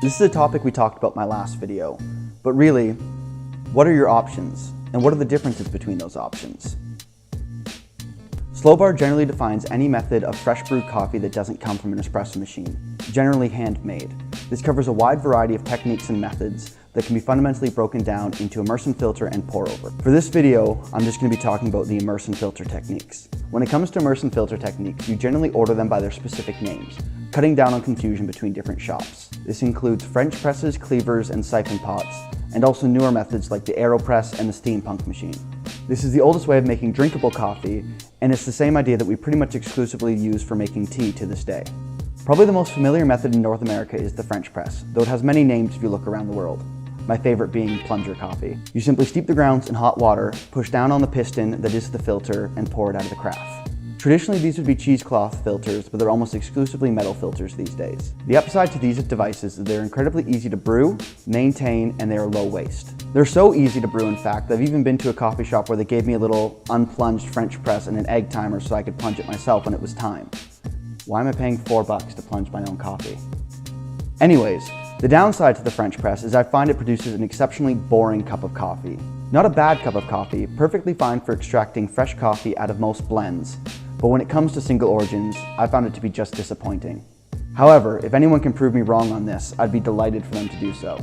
This is a topic we talked about in my last video, but really, what are your options, and what are the differences between those options? Slowbar generally defines any method of fresh brewed coffee that doesn't come from an espresso machine, generally handmade. This covers a wide variety of techniques and methods that can be fundamentally broken down into immerse and filter and pour over. For this video, I'm just going to be talking about the immerse and filter techniques. When it comes to immerse and filter techniques, you generally order them by their specific names, cutting down on confusion between different shops. This includes French presses, cleavers, and siphon pots, and also newer methods like the AeroPress and the Steampunk machine. This is the oldest way of making drinkable coffee, and it's the same idea that we pretty much exclusively use for making tea to this day. Probably the most familiar method in North America is the French press, though it has many names if you look around the world. My favorite being plunger coffee. You simply steep the grounds in hot water, push down on the piston that is the filter, and pour it out of the carafe. Traditionally, these would be cheesecloth filters, but they're almost exclusively metal filters these days. The upside to these devices is they're incredibly easy to brew, maintain, and they are low waste. They're so easy to brew, in fact, that I've even been to a coffee shop where they gave me a little unplunged French press and an egg timer so I could plunge it myself when it was time. Why am I paying $4 to plunge my own coffee? Anyways, the downside to the French press is I find it produces an exceptionally boring cup of coffee. Not a bad cup of coffee, perfectly fine for extracting fresh coffee out of most blends, but when it comes to single origins, I found it to be just disappointing. However, if anyone can prove me wrong on this, I'd be delighted for them to do so.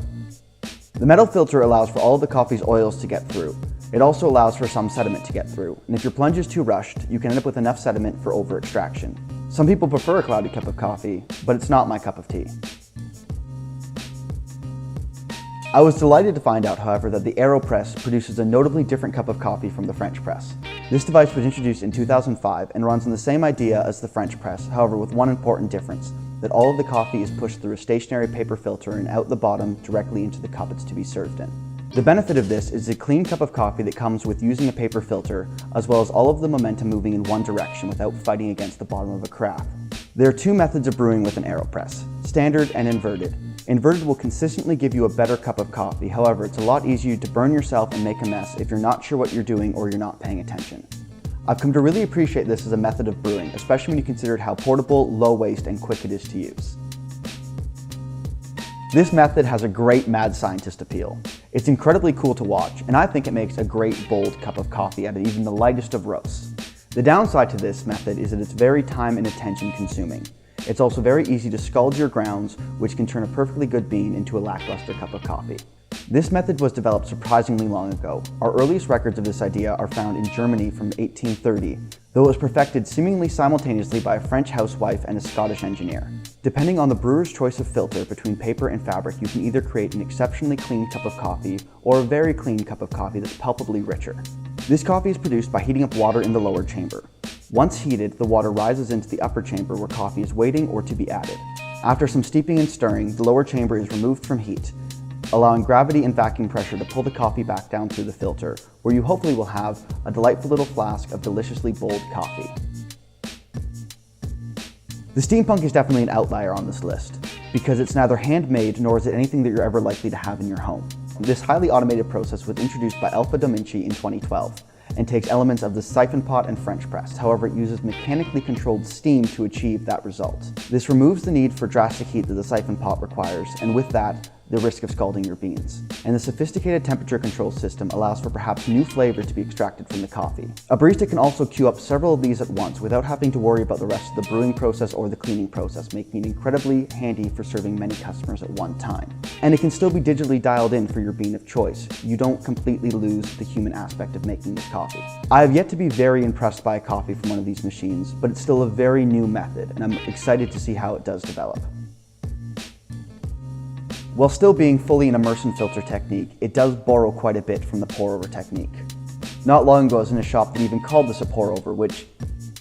The metal filter allows for all of the coffee's oils to get through. It also allows for some sediment to get through, and if your plunge is too rushed, you can end up with enough sediment for over-extraction. Some people prefer a cloudy cup of coffee, but it's not my cup of tea. I was delighted to find out, however, that the AeroPress produces a notably different cup of coffee from the French press. This device was introduced in 2005 and runs on the same idea as the French press, however with one important difference, that all of the coffee is pushed through a stationary paper filter and out the bottom directly into the cup it's to be served in. The benefit of this is the clean cup of coffee that comes with using a paper filter, as well as all of the momentum moving in one direction without fighting against the bottom of a carafe. There are two methods of brewing with an AeroPress, standard and inverted. Inverted will consistently give you a better cup of coffee, however, it's a lot easier to burn yourself and make a mess if you're not sure what you're doing or you're not paying attention. I've come to really appreciate this as a method of brewing, especially when you consider how portable, low waste, and quick it is to use. This method has a great mad scientist appeal. It's incredibly cool to watch, and I think it makes a great bold cup of coffee out of even the lightest of roasts. The downside to this method is that it's very time and attention consuming. It's also very easy to scald your grounds, which can turn a perfectly good bean into a lackluster cup of coffee. This method was developed surprisingly long ago. Our earliest records of this idea are found in Germany from 1830, though it was perfected seemingly simultaneously by a French housewife and a Scottish engineer. Depending on the brewer's choice of filter between paper and fabric, you can either create an exceptionally clean cup of coffee or a very clean cup of coffee that's palpably richer. This coffee is produced by heating up water in the lower chamber. Once heated, the water rises into the upper chamber where coffee is waiting or to be added. After some steeping and stirring, the lower chamber is removed from heat, allowing gravity and vacuum pressure to pull the coffee back down through the filter, where you hopefully will have a delightful little flask of deliciously bold coffee. The Steampunk is definitely an outlier on this list, because it's neither handmade nor is it anything that you're ever likely to have in your home. This highly automated process was introduced by Alpha Dominici in 2012 and takes elements of the siphon pot and French press. However, it uses mechanically controlled steam to achieve that result. This removes the need for drastic heat that the siphon pot requires, and with that, the risk of scalding your beans. And the sophisticated temperature control system allows for perhaps new flavors to be extracted from the coffee. A barista can also queue up several of these at once without having to worry about the rest of the brewing process or the cleaning process, making it incredibly handy for serving many customers at one time. And it can still be digitally dialed in for your bean of choice. You don't completely lose the human aspect of making this coffee. I have yet to be very impressed by a coffee from one of these machines, but it's still a very new method, and I'm excited to see how it does develop. While still being fully an immerse and filter technique, it does borrow quite a bit from the pour-over technique. Not long ago I was in a shop that even called this a pour-over, which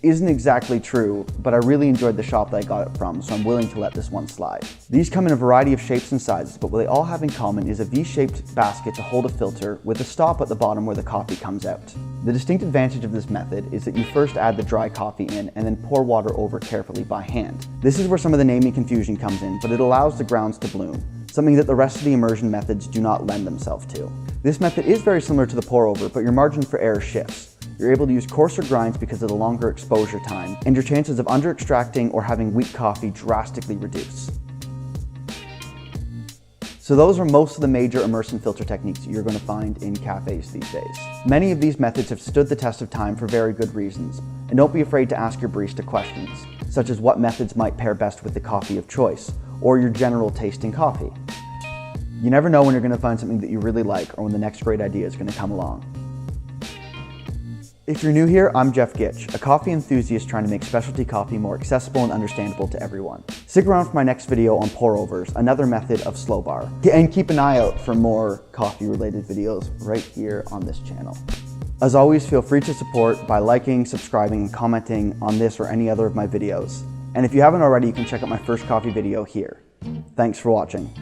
isn't exactly true, but I really enjoyed the shop that I got it from, so I'm willing to let this one slide. These come in a variety of shapes and sizes, but what they all have in common is a V-shaped basket to hold a filter with a stop at the bottom where the coffee comes out. The distinct advantage of this method is that you first add the dry coffee in and then pour water over carefully by hand. This is where some of the naming confusion comes in, but it allows the grounds to bloom, something that the rest of the immersion methods do not lend themselves to. This method is very similar to the pour-over, but your margin for error shifts. You're able to use coarser grinds because of the longer exposure time, and your chances of under-extracting or having weak coffee drastically reduce. So those are most of the major immersion filter techniques you're going to find in cafes these days. Many of these methods have stood the test of time for very good reasons, and don't be afraid to ask your barista questions, such as what methods might pair best with the coffee of choice, or your general taste in coffee. You never know when you're going to find something that you really like or when the next great idea is going to come along. If you're new here, I'm Jeff Gitch, a coffee enthusiast trying to make specialty coffee more accessible and understandable to everyone. Stick around for my next video on pour-overs, another method of slow bar. And keep an eye out for more coffee-related videos right here on this channel. As always, feel free to support by liking, subscribing, and commenting on this or any other of my videos. And if you haven't already, you can check out my first coffee video here. Thanks for watching.